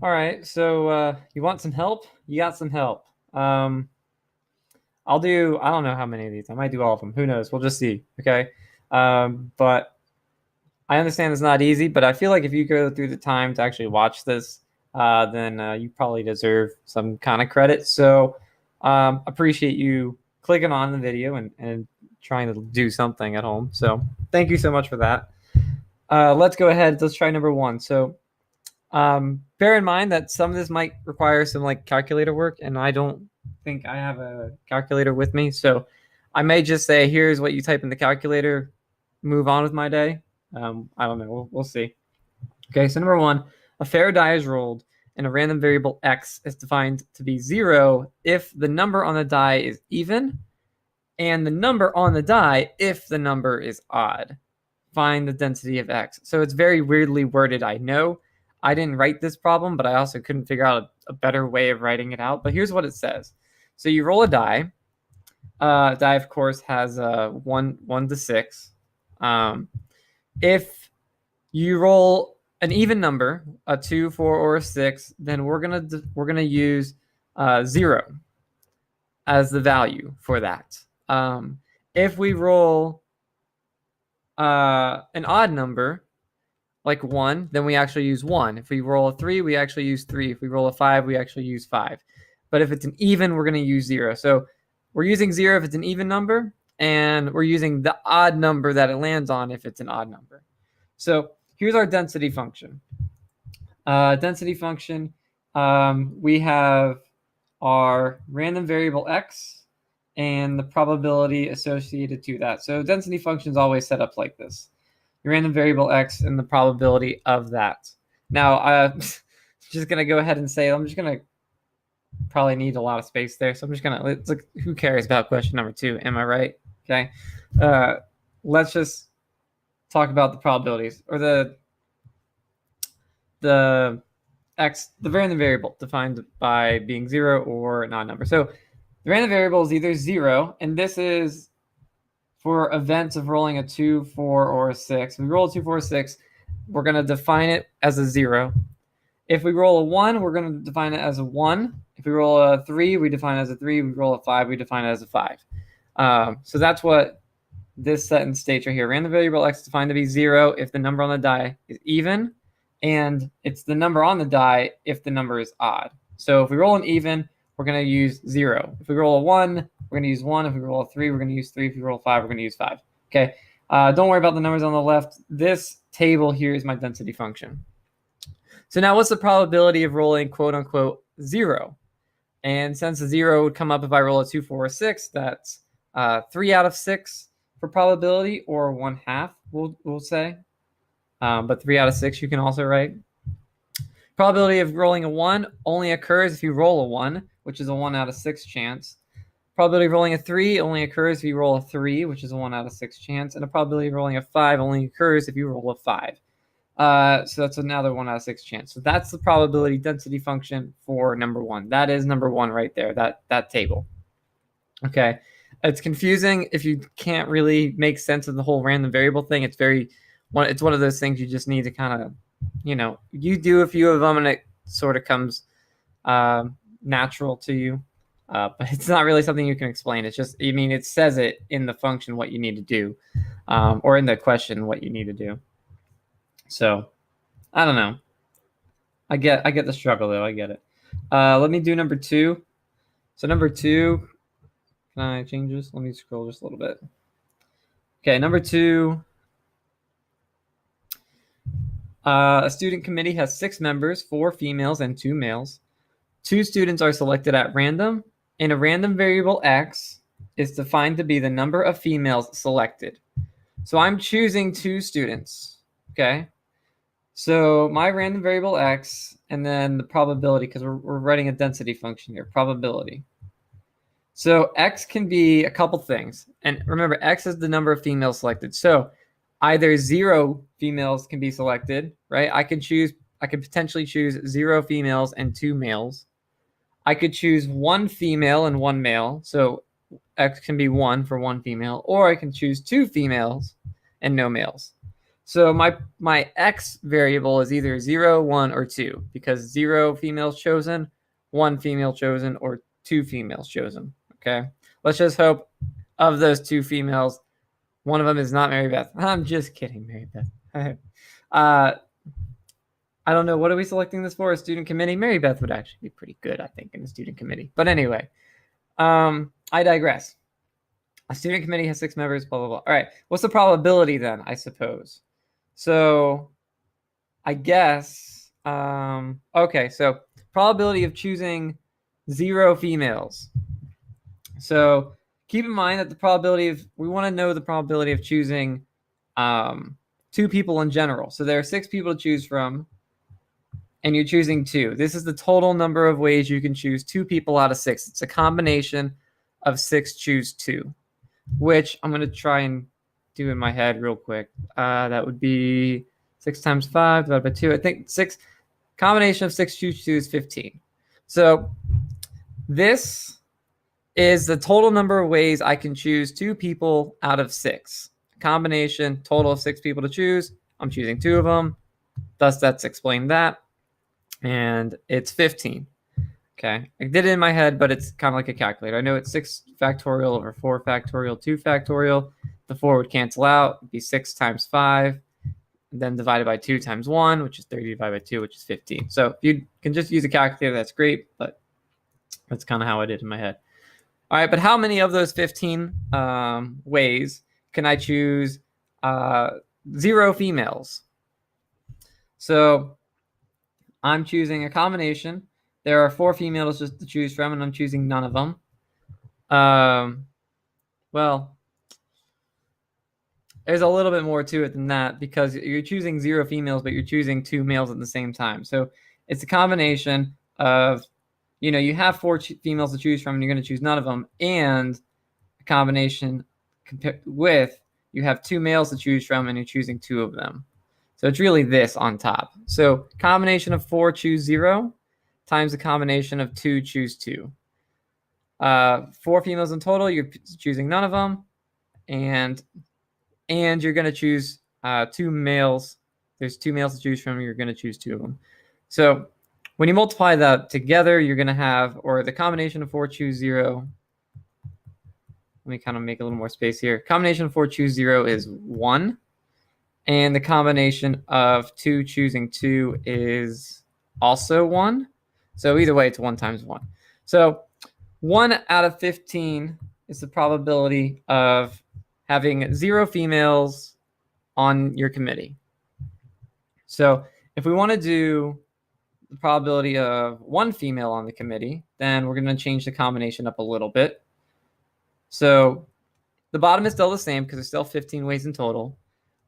All right, so you want some help? You got some help. I'll do, I don't know how many of these. I might do all of them. Who knows? We'll just see. Okay. But I understand it's not easy, but I feel like if you go through the time to actually watch this, then you probably deserve some kind of credit. So appreciate you clicking on the video and trying to do something at home. So thank you so much for that. Let's go ahead. Let's try number one. So bear in mind that some of this might require some like calculator work, and I don't think I have a calculator with me. So I may just say, here's what you type in the calculator, move on with my day. I don't know. We'll see. Okay, so number one, a fair die is rolled and a random variable x is defined to be 0 if the number on the die is even and the number on the die if the number is odd. Find the density of x. So it's very weirdly worded, I know. I didn't write this problem, but I also couldn't figure out a better way of writing it out. But here's what it says. So you roll a die. Die, of course, has 1 to 6. If you roll an even number, a 2, 4, or a 6, then we're gonna use 0 as the value for that. If we roll an odd number, like 1, then we actually use 1. If we roll a 3, we actually use 3. If we roll a 5, we actually use 5. But if it's an even, we're going to use 0. So we're using 0 if it's an even number, and we're using the odd number that it lands on if it's an odd number. So here's our density function. Density function, we have our random variable x and the probability associated to that. So density function is always set up like this. Your random variable x and the probability of that. Now, I'm just going to go ahead and say, I'm just going to probably need a lot of space there. So I'm just going to, look, who cares about question number 2? Am I right? Okay. Let's just talk about the probabilities or the x, the random variable defined by being 0 or an odd number. So the random variable is either 0, and this is for events of rolling a 2, 4, or a 6. If we roll a 2, 4, 6, we're going to define it as a 0. If we roll a 1, we're going to define it as a 1. If we roll a 3, we define it as a 3. If we roll a 5, we define it as a 5. So that's what this sentence states right here. Random variable x defined to be 0 if the number on the die is even, and it's the number on the die if the number is odd. So if we roll an even, we're going to use 0. If we roll a 1, we're going to use 1. If we roll a 3, we're going to use 3. If we roll a 5, we're going to use 5. Okay. Don't worry about the numbers on the left. This table here is my density function. So now what's the probability of rolling quote unquote 0? And since a 0 would come up if I roll a 2, 4, or 6, that's 3 out of 6 for probability, or 1/2, we'll say. But 3 out of 6 you can also write. Probability of rolling a 1 only occurs if you roll a 1, which is a 1 out of 6 chance. Probability of rolling a 3 only occurs if you roll a 3, which is a 1 out of 6 chance. And a probability of rolling a 5 only occurs if you roll a 5. So that's another 1 out of 6 chance. So that's the probability density function for number 1. That is number 1 right there, that table. Okay. It's confusing if you can't really make sense of the whole random variable thing. It's one of those things you just need to kind of, you do a few of them and it sort of comes natural to you. But it's not really something you can explain. It's just, it says it in the function what you need to do, or in the question what you need to do. So, I don't know. I get the struggle though. I get it. Let me do number 2. So number 2, can I change this? Let me scroll just a little bit. Okay, number 2. A student committee has 6 members, 4 females and 2 males. 2 students are selected at random, and a random variable x is defined to be the number of females selected. So I'm choosing 2 students, okay? So my random variable x, and then the probability, because we're writing a density function here, probability. So x can be a couple things. And remember, x is the number of females selected. So either 0 females can be selected, right? I could potentially choose 0 females and 2 males. I could choose 1 female and 1 male. So x can be 1 for 1 female, or I can choose 2 females and no males. So my X variable is either 0, 1, or 2, because 0 females chosen, 1 female chosen, or 2 females chosen. Okay. Let's just hope of those 2 females, one of them is not Mary Beth. I'm just kidding, Mary Beth. I don't know. What are we selecting this for? A student committee? Mary Beth would actually be pretty good, I think, in a student committee. But anyway, I digress. A student committee has 6 members, blah, blah, blah. All right. What's the probability then, I suppose? So I guess, okay, so probability of choosing 0 females. So keep in mind that the probability of, we want to know the probability of choosing 2 people in general. So there are 6 people to choose from, and you're choosing 2. This is the total number of ways you can choose 2 people out of 6. It's a combination of 6 choose 2, which I'm going to try and do in my head real quick. That would be 6 times 5 divided by 2. I think 6, combination of 6 choose 2 is 15. So this is the total number of ways I can choose 2 people out of 6. Combination, total of 6 people to choose. I'm choosing 2 of them. Thus, that's explained that. And it's 15. Okay, I did it in my head, but it's kind of like a calculator. I know it's 6 factorial over 4 factorial, 2 factorial. The 4 would cancel out. It'd be 6 times 5, then divided by 2 times 1, which is 30 divided by 2, which is 15. So if you can just use a calculator, that's great, but that's kind of how I did in my head. All right, but how many of those 15 ways can I choose 0 females? So I'm choosing a combination. There are 4 females to choose from, and I'm choosing none of them. Well, there's a little bit more to it than that, because you're choosing 0 females, but you're choosing 2 males at the same time. So it's a combination of, you have 4 females to choose from, and you're going to choose none of them, and a combination with you have 2 males to choose from, and you're choosing 2 of them. So it's really this on top. So combination of 4 choose 0 times the combination of 2 choose 2. 4 females in total, you're choosing none of them, and you're going to choose 2 males. There's 2 males to choose from, you're going to choose 2 of them. So when you multiply that together, you're going to have, or the combination of 4 choose 0. Let me kind of make a little more space here. Combination of 4 choose 0 is 1. And the combination of 2 choosing 2 is also 1. So either way, it's 1 times 1. So 1 out of 15 is the probability of having 0 females on your committee. So if we want to do the probability of 1 female on the committee, then we're going to change the combination up a little bit. So the bottom is still the same because there's still 15 ways in total.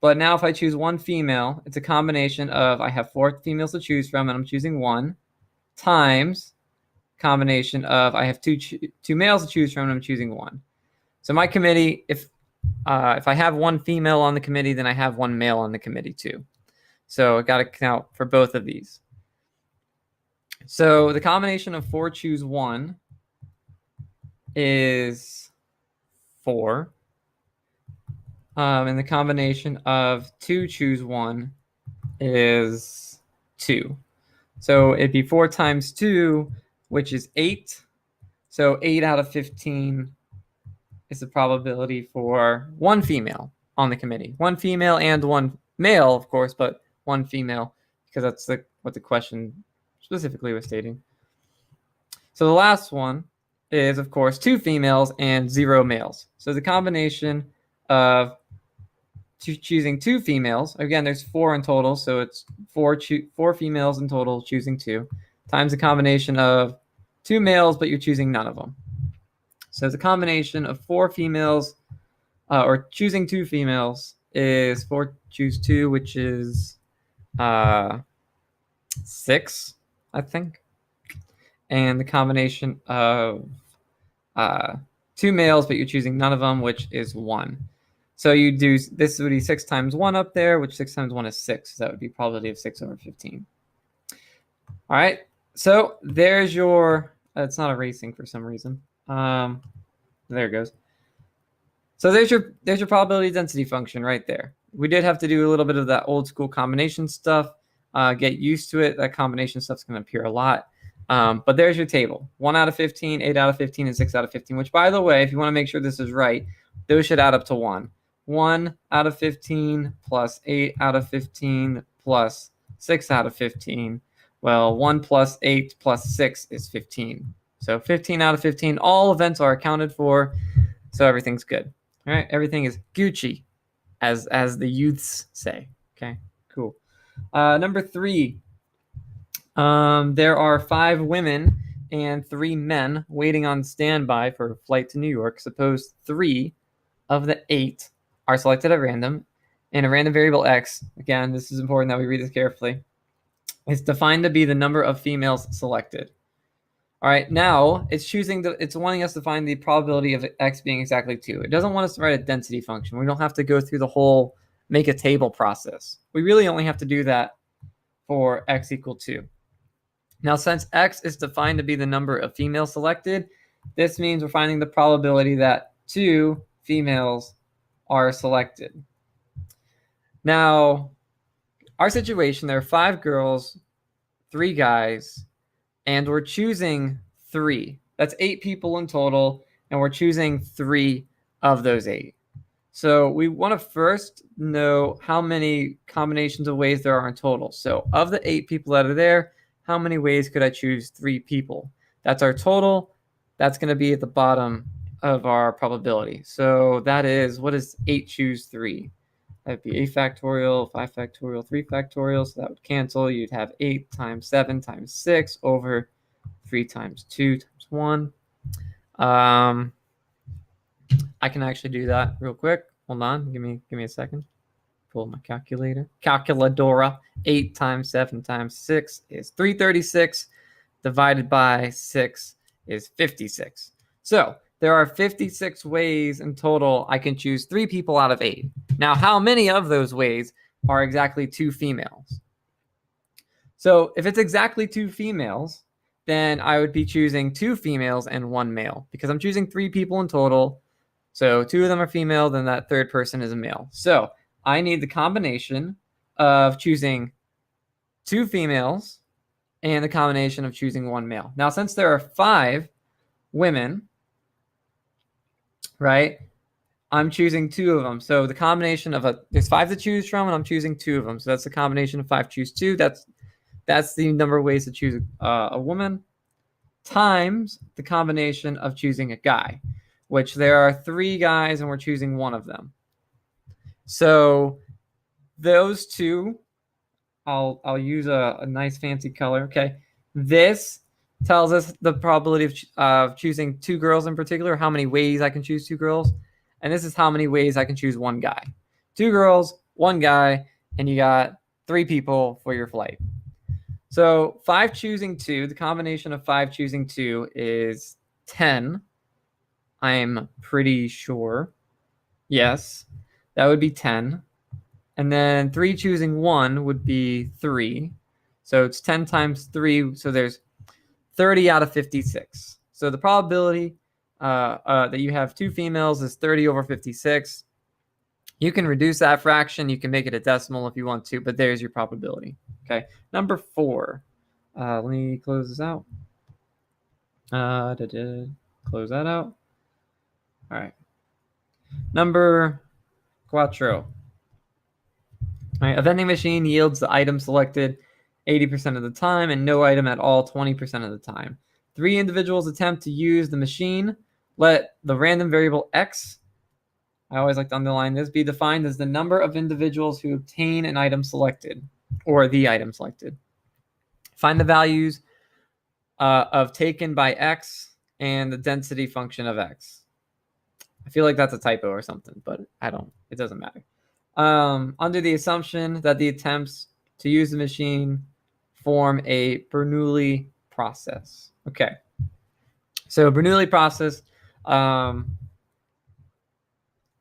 But now if I choose 1 female, it's a combination of, I have 4 females to choose from, and I'm choosing 1, times combination of, I have 2 males to choose from, and I'm choosing 1. So my committee, if I have 1 female on the committee, then I have 1 male on the committee too. So I got to count for both of these. So the combination of 4 choose 1 is 4. And the combination of 2 choose 1 is 2. So it'd be 4 times 2, which is 8. So 8 out of 15 is the probability for 1 female on the committee. 1 female and 1 male, of course, but 1 female, because that's what the question specifically was stating. So the last one is, of course, 2 females and 0 males. So the combination of choosing 2 females, again, there's 4 in total, so it's 4 females in total choosing 2, times the combination of 2 males, but you're choosing none of them. So the combination of 4 females, or choosing 2 females, is 4 choose 2, which is 6, I think. And the combination of 2 males, but you're choosing none of them, which is 1. So you do, this would be 6 times 1 up there, which 6 times 1 is 6. So that would be probability of 6 over 15. All right. So there's your, it's not erasing for some reason. There it goes. So there's your probability density function right there. we did have to do a little bit of that old school combination stuff. Get used to it. That combination stuff's going to appear a lot. But there's your table. 1 out of 15, 8 out of 15, and 6 out of 15, which, by the way, if you want to make sure this is right, those should add up to 1. 1 out of 15 plus 8 out of 15 plus 6 out of 15. Well, 1 plus 8 plus 6 is 15. So 15 out of 15, all events are accounted for, so everything's good. All right, everything is Gucci, as the youths say. Okay, cool. Number 3, there are 5 women and 3 men waiting on standby for a flight to New York. Suppose 3 of the 8 are selected at random, and a random variable x, again, this is important that we read this carefully, is defined to be the number of females selected. All right, now it's wanting us to find the probability of x being exactly 2. It doesn't want us to write a density function. We don't have to go through the whole make a table process. We really only have to do that for x equal 2. Now, since x is defined to be the number of females selected, this means we're finding the probability that 2 females are selected. Now, our situation, there are 5 girls, 3 guys, and we're choosing 3. That's 8 people in total, and we're choosing 3 of those 8. So we want to first know how many combinations of ways there are in total. So of the 8 people that are there, how many ways could I choose 3 people? That's our total. That's going to be at the bottom of our probability. So that is, what is 8 choose 3? That'd be 8 factorial, 5 factorial, 3 factorial. So that would cancel. You'd have 8 times 7 times 6 over 3 times 2 times 1. I can actually do that real quick. Hold on. Give me a second. Pull my calculator. Calculadora. 8 times 7 times 6 is 336. Divided by 6 is 56. So there are 56 ways in total I can choose 3 people out of 8. Now, how many of those ways are exactly 2 females? So if it's exactly 2 females, then I would be choosing 2 females and 1 male, because I'm choosing 3 people in total. So 2 of them are female, then that third person is a male. So I need the combination of choosing 2 females and the combination of choosing 1 male. Now, since there are 5 women, right, I'm choosing 2 of them. So the combination of there's 5 to choose from, and I'm choosing 2 of them. So that's the combination of 5 choose 2. That's the number of ways to choose a woman, times the combination of choosing a guy, which there are 3 guys and we're choosing 1 of them. So those 2, I'll use a nice fancy color. Okay, this tells us the probability of choosing 2 girls in particular, how many ways I can choose 2 girls, and this is how many ways I can choose 1 guy. 2 girls, 1 guy, and you got 3 people for your flight. So 5 choosing 2, the combination of 5 choosing 2 is 10. I'm pretty sure. Yes, that would be 10. And then 3 choosing 1 would be 3. So it's 10 times 3. So there's 30 out of 56. So the probability that you have 2 females is 30 over 56. You can reduce that fraction. You can make it a decimal if you want to, but there's your probability. Okay. Number 4. Let me close this out. Close that out. All right. Number 4. Right, a vending machine yields the item selected 80% of the time and no item at all 20% of the time. 3 individuals attempt to use the machine. Let the random variable x, I always like to underline this, be defined as the number of individuals who obtain an item selected, or the item selected. Find the values of taken by x and the density function of x. I feel like that's a typo or something, but it doesn't matter. Under the assumption that the attempts to use the machine form a Bernoulli process. Okay. So Bernoulli process,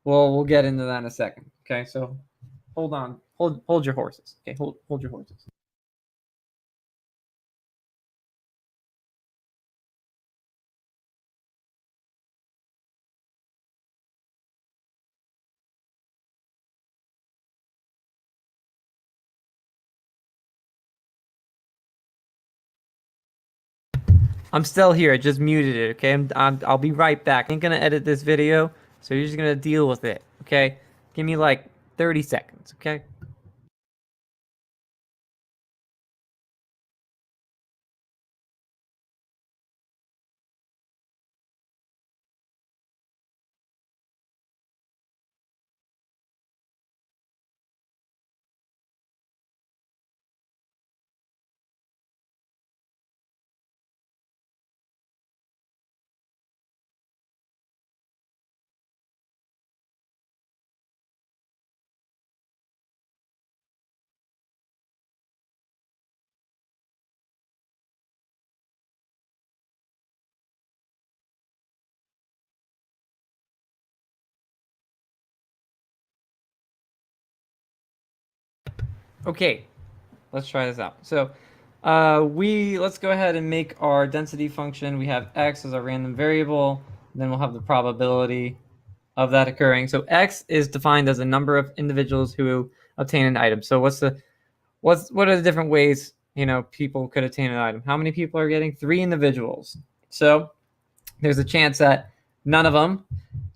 we'll get into that in a second. Okay, so hold on. Hold your horses. Okay, hold your horses. I'm still here. I just muted it, okay? I'll be right back. I ain't gonna edit this video, so you're just gonna deal with it, okay? Give me like 30 seconds, okay? Okay, let's try this out. So, let's go ahead and make our density function. We have x as a random variable, then we'll have the probability of that occurring. So x is defined as a number of individuals who obtain an item. So what are the different ways people could obtain an item? How many people are getting? 3 individuals. So there's a chance that none of them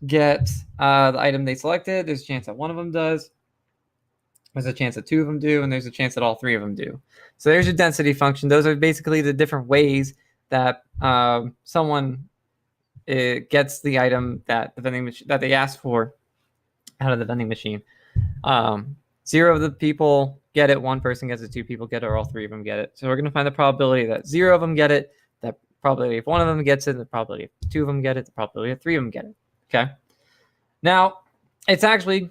get the item they selected. There's a chance that one of them does. There's a chance that 2 of them do, and there's a chance that all 3 of them do. So there's your density function. Those are basically the different ways that someone gets the item that the vending machine that they asked for out of the vending machine. 0 of the people get it, 1 person gets it, 2 people get it, or all 3 of them get it. So we're going to find the probability that 0 of them get it, the probability if 1 of them gets it, the probability if 2 of them get it, the probability if 3 of them get it. Okay. Now, it's actually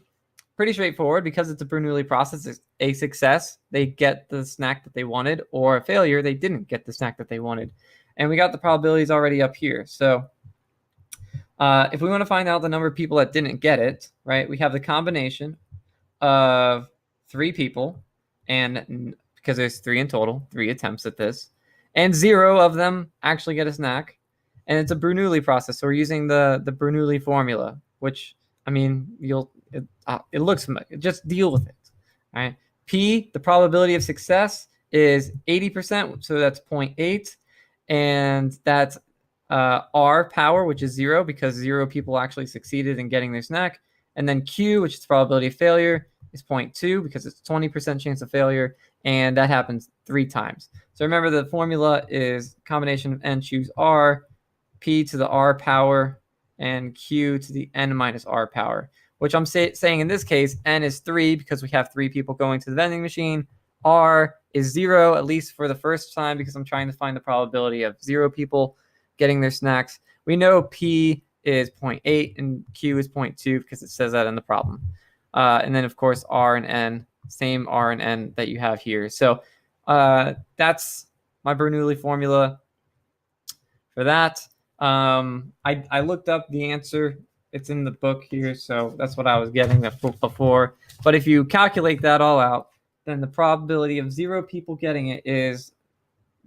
pretty straightforward because it's a Bernoulli process. It's a success, they get the snack that they wanted, or a failure, they didn't get the snack that they wanted. And we got the probabilities already up here. So if we want to find out the number of people that didn't get it, right, we have the combination of 3 people, and because there's 3 in total, 3 attempts at this, and 0 of them actually get a snack, and it's a Bernoulli process. So we're using the Bernoulli formula, which I mean, it looks, just deal with it. All right. P, the probability of success is 80%, so that's 0.8, and that's R power, which is 0 because 0 people actually succeeded in getting their snack, and then Q, which is the probability of failure, is 0.2 because it's 20% chance of failure, and that happens 3 times. So remember, the formula is combination of n choose r, p to the r power, and q to the n minus r power, which I'm saying in this case, n is 3 because we have 3 people going to the vending machine. R is 0, at least for the first time, because I'm trying to find the probability of 0 people getting their snacks. We know p is 0.8 and q is 0.2 because it says that in the problem. And then, of course, r and n, same r and n that you have here. So that's my Bernoulli formula for that. I looked up the answer. It's in the book here, so that's what I was getting before. But if you calculate that all out, then the probability of 0 people getting it is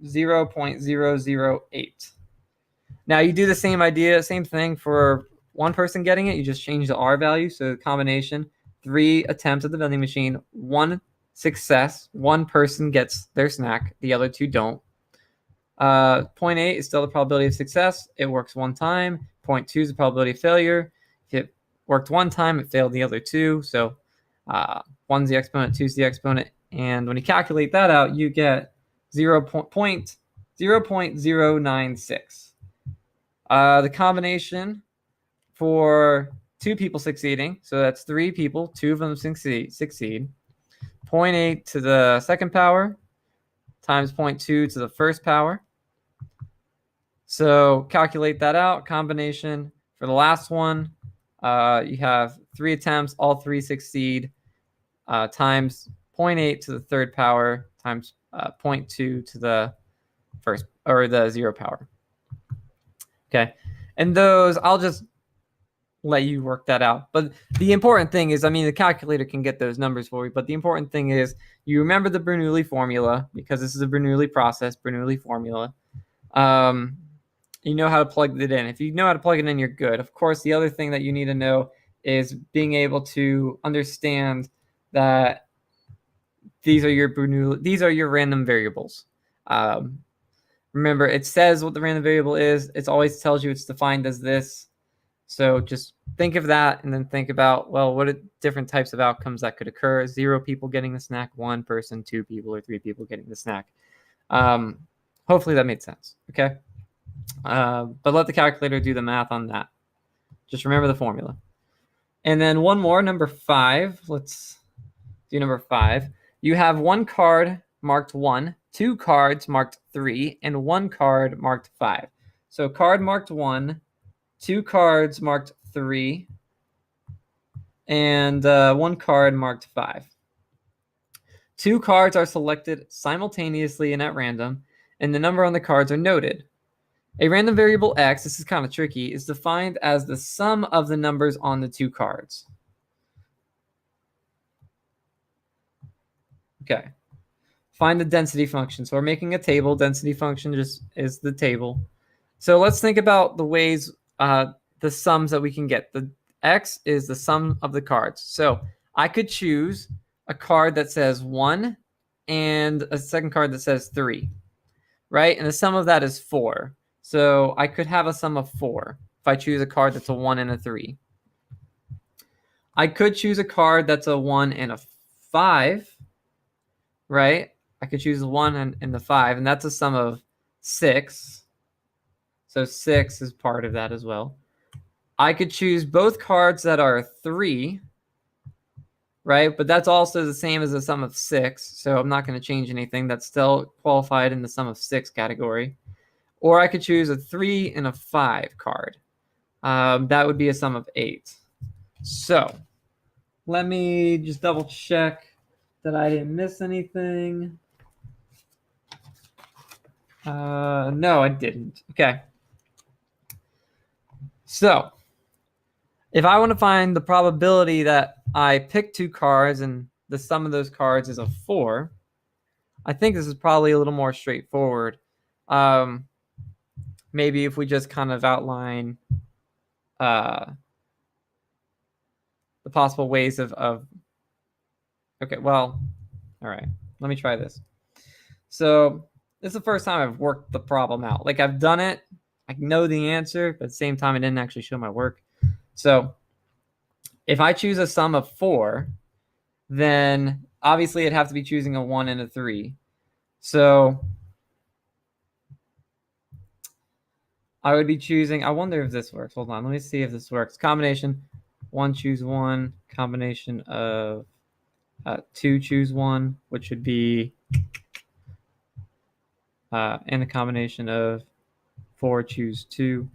0.008. Now you do the same idea, same thing for 1 person getting it. You just change the R value. So the combination, 3 attempts at the vending machine, 1 success, 1 person gets their snack, the other 2 don't. 0.8 is still the probability of success. It works 1 time. 0.2 is the probability of failure. If it worked 1 time, it failed the other 2. So 1's the exponent, 2's the exponent. And when you calculate that out, you get 0.096. The combination for 2 people succeeding, so that's 3 people, 2 of them succeed. 0.8 to the second power times 0.2 to the first power. So calculate that out. Combination for the last one, you have 3 attempts, all 3 succeed, times 0.8 to the third power times 0.2 to the first, or the 0 power. Okay, and those, I'll just let you work that out. But the important thing is, I mean, the calculator can get those numbers for you, but the important thing is you remember the Bernoulli formula, because this is a Bernoulli process, Bernoulli formula. You know how to plug it in. If you know how to plug it in, you're good. Of course, the other thing that you need to know is being able to understand that these are your random variables. Remember, it says what the random variable is. It always tells you it's defined as this. So just think of that and then think about, well, what are different types of outcomes that could occur? 0 people getting the snack, 1 person, 2 people, or 3 people getting the snack. Hopefully that made sense, okay? But let the calculator do the math on that. Just remember the formula. And then one more, number 5. Let's do number 5. You have 1 card marked 1, 2 cards marked 3, and 1 card marked 5. So card marked 1, 2 cards marked 3, and 1 card marked 5. 2 cards are selected simultaneously and at random, and the number on the cards are noted. A random variable x, this is kind of tricky, is defined as the sum of the numbers on the 2 cards. Okay. Find the density function. So we're making a table. Density function just is the table. So let's think about the ways, the sums that we can get. The x is the sum of the cards. So I could choose a card that says 1 and a second card that says 3, right? And the sum of that is 4. So I could have a sum of 4 if I choose a card that's a 1 and a 3. I could choose a card that's a 1 and a 5, right? I could choose the 1 and the 5, and that's a sum of 6. So 6 is part of that as well. I could choose both cards that are 3, right? But that's also the same as a sum of 6, so I'm not going to change anything. That's still qualified in the sum of 6 category. Or I could choose a 3 and a 5 card. That would be a sum of 8. So let me just double check that I didn't miss anything. No, I didn't. Okay. So if I want to find the probability that I pick 2 cards and the sum of those cards is a 4, I think this is probably a little more straightforward. Maybe if we just kind of outline the possible ways of okay, well, all right, let me try this. So this is the first time I've worked the problem out. Like, I've done it, I know the answer, but at the same time I didn't actually show my work. So if I choose a sum of 4, then obviously it'd have to be choosing a 1 and a 3. So I would be choosing, I wonder if this works. Hold on, let me see if this works. Combination 1, choose 1, combination of 2, choose 1, which would be, and a combination of 4, choose 2.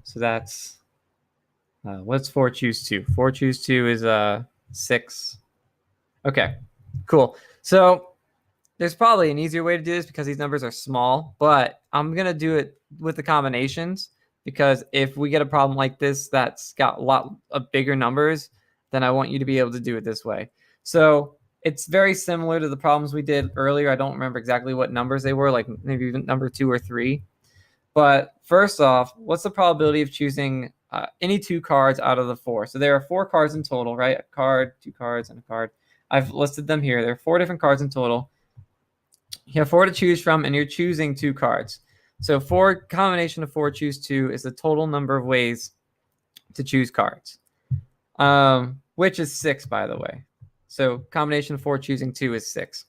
So that's, what's 4, choose 2? 4, choose 2 is 6. Okay, cool. So there's probably an easier way to do this because these numbers are small, but I'm going to do it with the combinations because if we get a problem like this that's got a lot of bigger numbers, then I want you to be able to do it this way. So it's very similar to the problems we did earlier. I don't remember exactly what numbers they were, like maybe even number 2 or 3. But first off, what's the probability of choosing any 2 cards out of the 4? So there are 4 cards in total, right? A card, 2 cards, and a card. I've listed them here. There are 4 different cards in total. You have 4 to choose from, and you're choosing 2 cards. So combination of 4 choose 2 is the total number of ways to choose cards, which is 6, by the way. So combination of 4 choosing 2 is 6.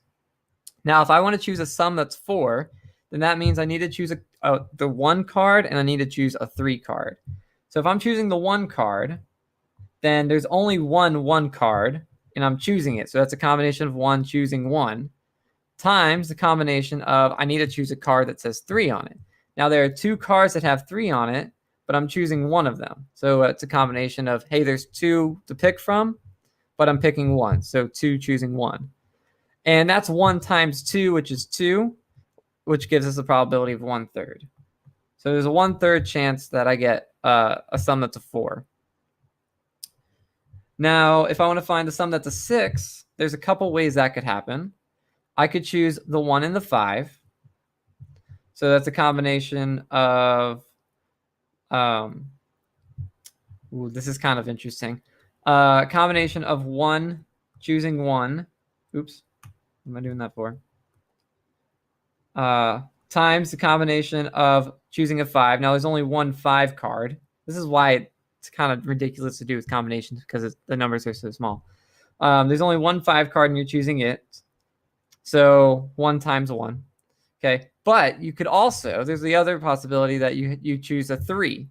Now, if I want to choose a sum that's 4, then that means I need to choose the 1 card, and I need to choose a 3 card. So if I'm choosing the 1 card, then there's only 1 card, and I'm choosing it. So that's a combination of 1 choosing 1 times the combination of I need to choose a card that says 3 on it. Now, there are 2 cards that have 3 on it, but I'm choosing 1 of them. So it's a combination of, hey, there's 2 to pick from, but I'm picking 1. So 2 choosing 1. And that's 1 times 2, which is 2, which gives us a probability of 1/3. So there's a 1/3 chance that I get a sum that's a 4. Now, if I want to find the sum that's a 6, there's a couple ways that could happen. I could choose the 1 and the 5. So that's a combination of, this is kind of interesting. Combination of 1 choosing 1. Oops, what am I doing that for? times the combination of choosing a 5. Now, there's only one 5 card. This is why it's kind of ridiculous to do with combinations, because the numbers are so small. There's only one 5 card, and you're choosing it. So 1 times 1. Okay, but you could also, there's the other possibility that you choose a 3.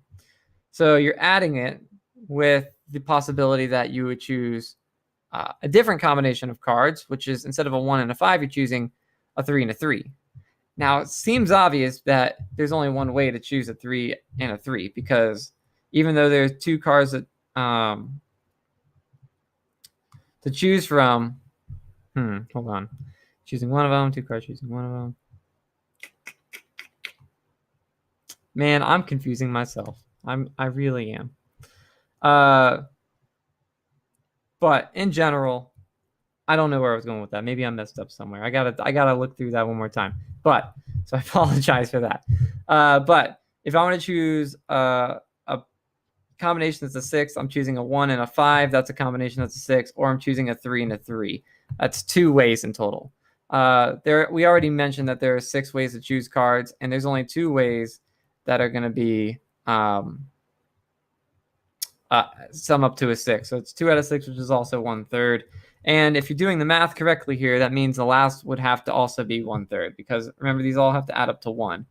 So you're adding it with the possibility that you would choose a different combination of cards, which is instead of a 1 and a 5, you're choosing a 3 and a 3. Now, it seems obvious that there's only one way to choose a 3 and a 3, because even though there's 2 cards that to choose from, hold on, choosing one of them, 2 cards, choosing one of them. Man, I'm confusing myself. I really am. But in general, I don't know where I was going with that. Maybe I messed up somewhere. I gotta look through that one more time. But so I apologize for that. But if I want to choose a combination that's a 6, I'm choosing a 1 and a 5. That's a combination that's a 6, or I'm choosing a 3 and a 3. That's 2 ways in total. We already mentioned that there are 6 ways to choose cards, and there's only 2 ways that are going to be sum up to a 6. So it's 2 out of 6, which is also 1/3. And if you're doing the math correctly here, that means the last would have to also be 1/3, because remember, these all have to add up to 1.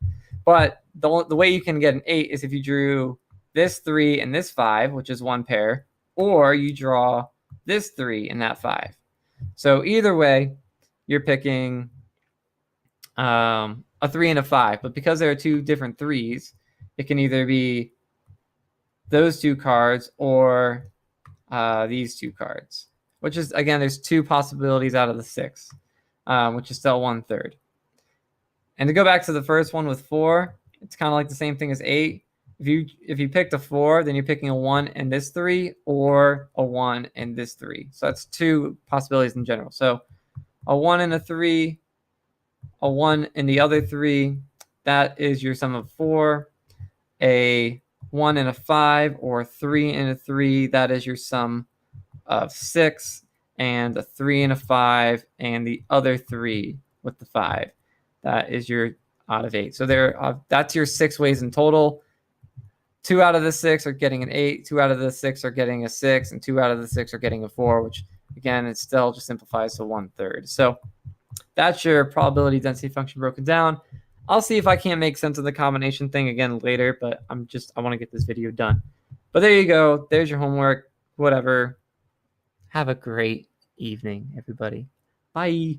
But the way you can get an 8 is if you drew this 3 and this 5, which is 1 pair, or you draw this 3 and that 5. So either way, you're picking a 3 and a 5. But because there are 2 different 3s, it can either be those 2 cards or these 2 cards, which is, again, there's 2 possibilities out of the 6, which is still 1/3. And to go back to the first one with 4, it's kind of like the same thing as 8. If you picked a 4, then you're picking a 1 and this 3, or a 1 and this 3. So that's 2 possibilities in general. So a 1 and a 3, a 1 and the other 3, that is your sum of 4. A 1 and a 5, or 3 and a 3, that is your sum of 6. And a 3 and a 5, and the other 3 with the 5, that is your out of 8. So that's your 6 ways in total. 2 out of the 6 are getting an 8, 2 out of the 6 are getting a 6, and 2 out of the 6 are getting a 4, which, again, it still just simplifies to 1/3. So that's your probability density function broken down. I'll see if I can't make sense of the combination thing again later, but I want to get this video done. But there you go. There's your homework. Whatever. Have a great evening, everybody. Bye.